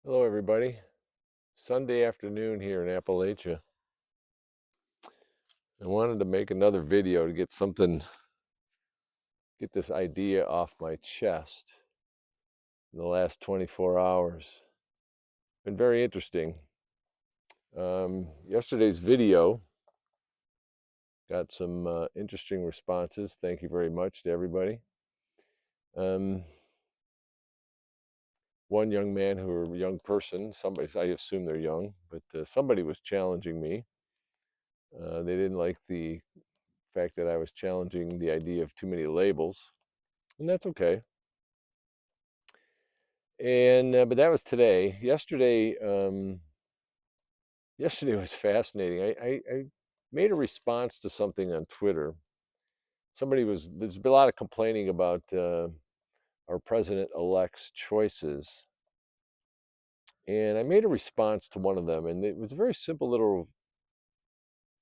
Hello, everybody. Sunday afternoon here in Appalachia. I wanted to make another video to get this idea off my chest in the last 24 hours. Been very interesting. Yesterday's video got some interesting responses. Thank you very much to everybody. Um, One young man or young person, I assume they're young, but somebody was challenging me. They didn't like the fact that I was challenging the idea of too many labels, and that's okay. And but that was today. Yesterday was fascinating. I made a response to something on Twitter. There's been a lot of complaining about our president-elect's choices, and I made a response to one of them, and it was a very simple little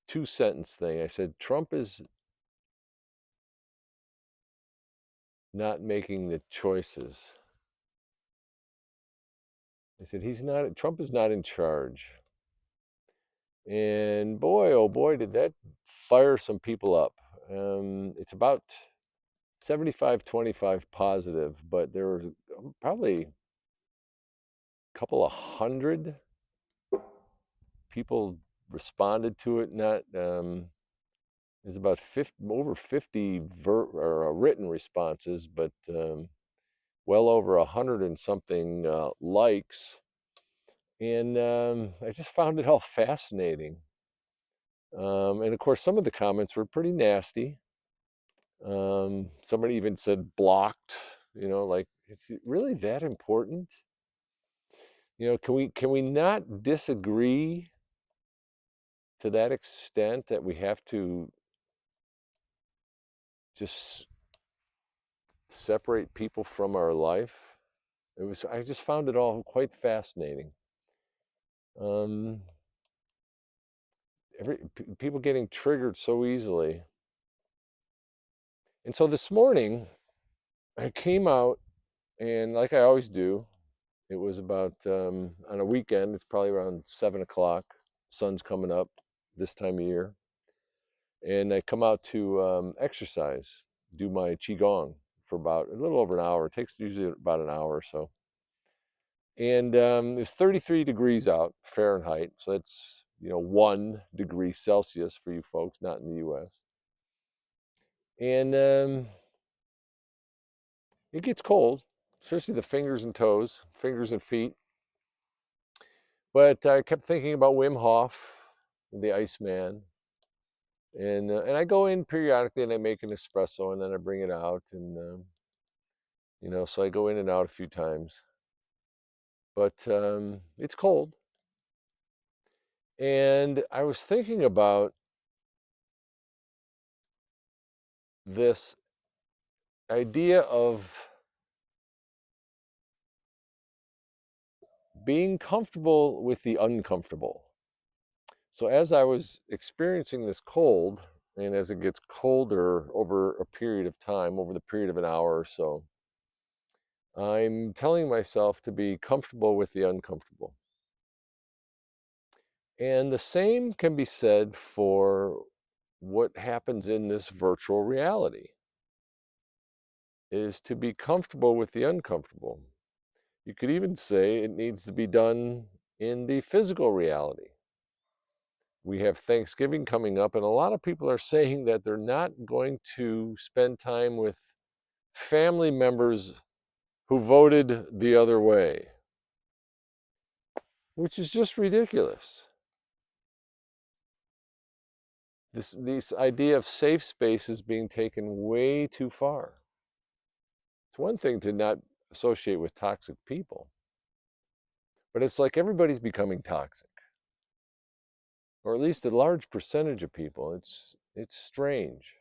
two-sentence thing. I said Trump is not making the choices. I said Trump is not in charge. And boy, oh boy, did that fire some people up. It's about 75-25 positive, but there were probably a couple of hundred people responded to it. Not There's about over 50 written responses, but well over 100 and something likes. And I just found it all fascinating. And of course, some of the comments were pretty nasty. Somebody even said blocked, like, it's really that important? Can we not disagree to that extent that we have to just separate people from our life? I just found it all quite fascinating. Um, People getting triggered so easily. And so this morning, I came out, and like I always do, it was about on a weekend. It's probably around 7 o'clock. Sun's coming up this time of year, and I come out to exercise, do my qigong for about a little over an hour. It takes usually about an hour or so. And it's 33 degrees out Fahrenheit, so that's 1 degree Celsius for you folks not in the U.S. And it gets cold, especially the fingers and toes, fingers and feet. But I kept thinking about Wim Hof, the Iceman, and I go in periodically and I make an espresso and then I bring it out, and so I go in and out a few times. But it's cold, and I was thinking about this idea of being comfortable with the uncomfortable. So as I was experiencing this cold, and as it gets colder over a period of time, over the period of an hour or so, I'm telling myself to be comfortable with the uncomfortable. And the same can be said for what happens in this virtual reality, is to be comfortable with the uncomfortable. You could even say it needs to be done in the physical reality. We have Thanksgiving coming up, and a lot of people are saying that they're not going to spend time with family members who voted the other way, which is just ridiculous. This idea of safe space is being taken way too far. It's one thing to not associate with toxic people, but it's like everybody's becoming toxic, or at least a large percentage of people. It's strange.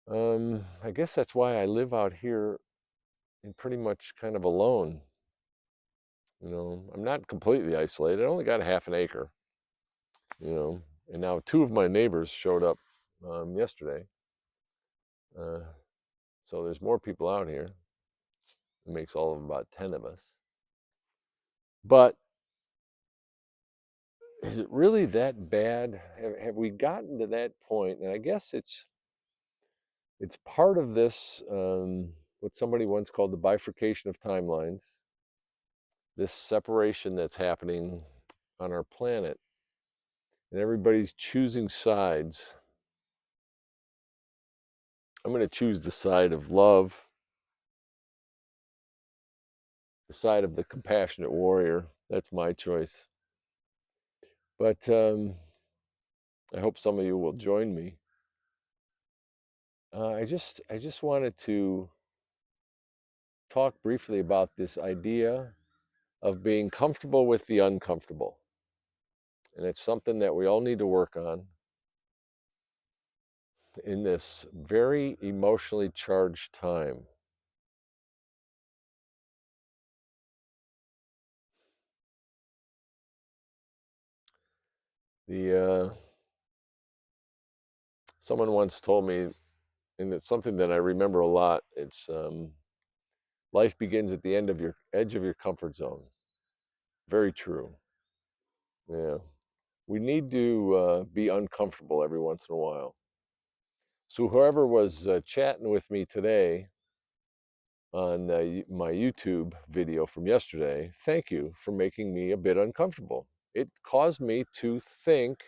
I guess that's why I live out here and pretty much kind of alone. I'm not completely isolated. I only got a half an acre, and now two of my neighbors showed up yesterday. Uh, so there's more people out here. It makes all of about 10 of us. But is it really that bad? Have we gotten to that point? And I guess it's part of this, what somebody once called the bifurcation of timelines, this separation that's happening on our planet, and everybody's choosing sides. I'm going to choose the side of love, the side of the compassionate warrior. That's my choice. But I hope some of you will join me. I just wanted to talk briefly about this idea of being comfortable with the uncomfortable. And it's something that we all need to work on in this very emotionally charged time. The someone once told me, and it's something that I remember a lot. It's life begins at the end of your edge of your comfort zone. Very true. Yeah, we need to be uncomfortable every once in a while. So whoever was chatting with me today on my YouTube video from yesterday, thank you for making me a bit uncomfortable. It caused me to think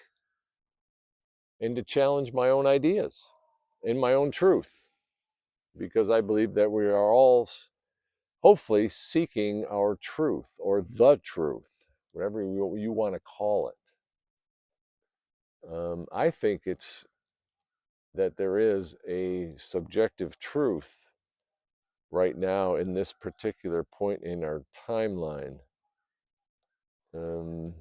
and to challenge my own ideas and my own truth, because I believe that we are all hopefully seeking our truth or the truth, whatever you want to call it. I think it's that there is a subjective truth right now in this particular point in our timeline. Um,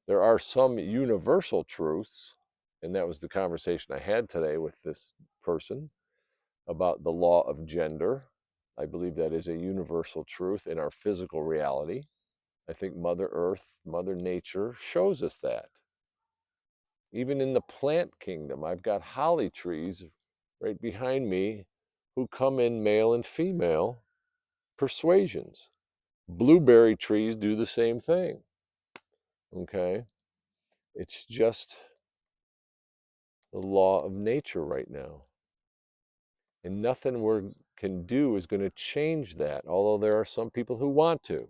there are some universal truths, and that was the conversation I had today with this person about the law of gender. I believe that is a universal truth in our physical reality. I think Mother Earth, Mother Nature shows us that. Even in the plant kingdom, I've got holly trees right behind me who come in male and female persuasions. Blueberry trees do the same thing. Okay? It's just the law of nature right now. And nothing we can do is going to change that, although there are some people who want to.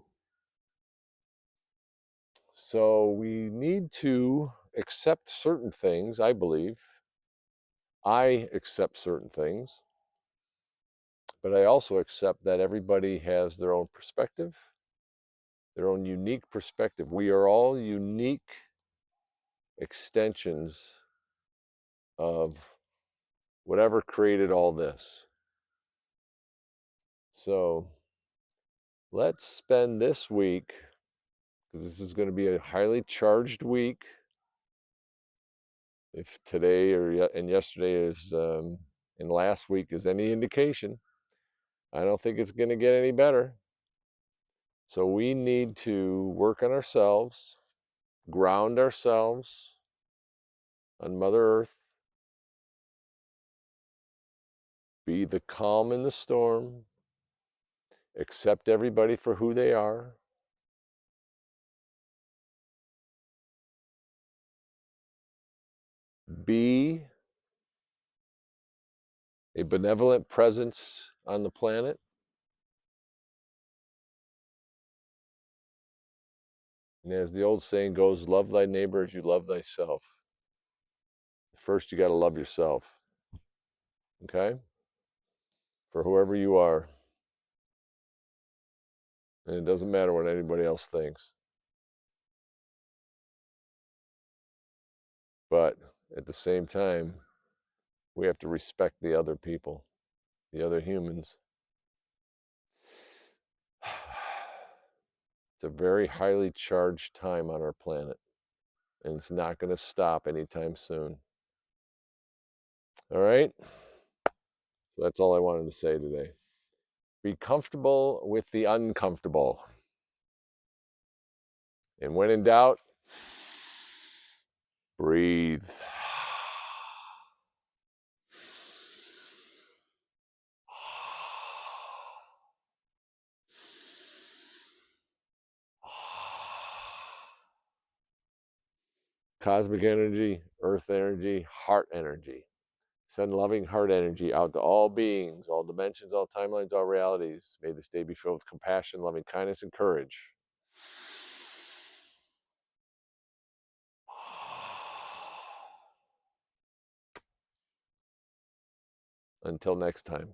So we need to accept certain things, I believe. I accept certain things, but I also accept that everybody has their own perspective, their own unique perspective. We are all unique extensions of whatever created all this. So let's spend this week, because this is going to be a highly charged week. If today and yesterday is and last week is any indication, I don't think it's going to get any better. So we need to work on ourselves, ground ourselves on Mother Earth, be the calm in the storm, accept everybody for who they are, be a benevolent presence on the planet. And as the old saying goes, love thy neighbor as you love thyself. First, you got to love yourself, okay? For whoever you are. And it doesn't matter what anybody else thinks. But at the same time, we have to respect the other people, the other humans. It's a very highly charged time on our planet, and it's not going to stop anytime soon. All right? So that's all I wanted to say today. Be comfortable with the uncomfortable. And when in doubt, breathe. cosmic energy, earth energy, heart energy. Send loving heart energy out to all beings, all dimensions, all timelines, all realities. May this day be filled with compassion, loving kindness, and courage. Until next time.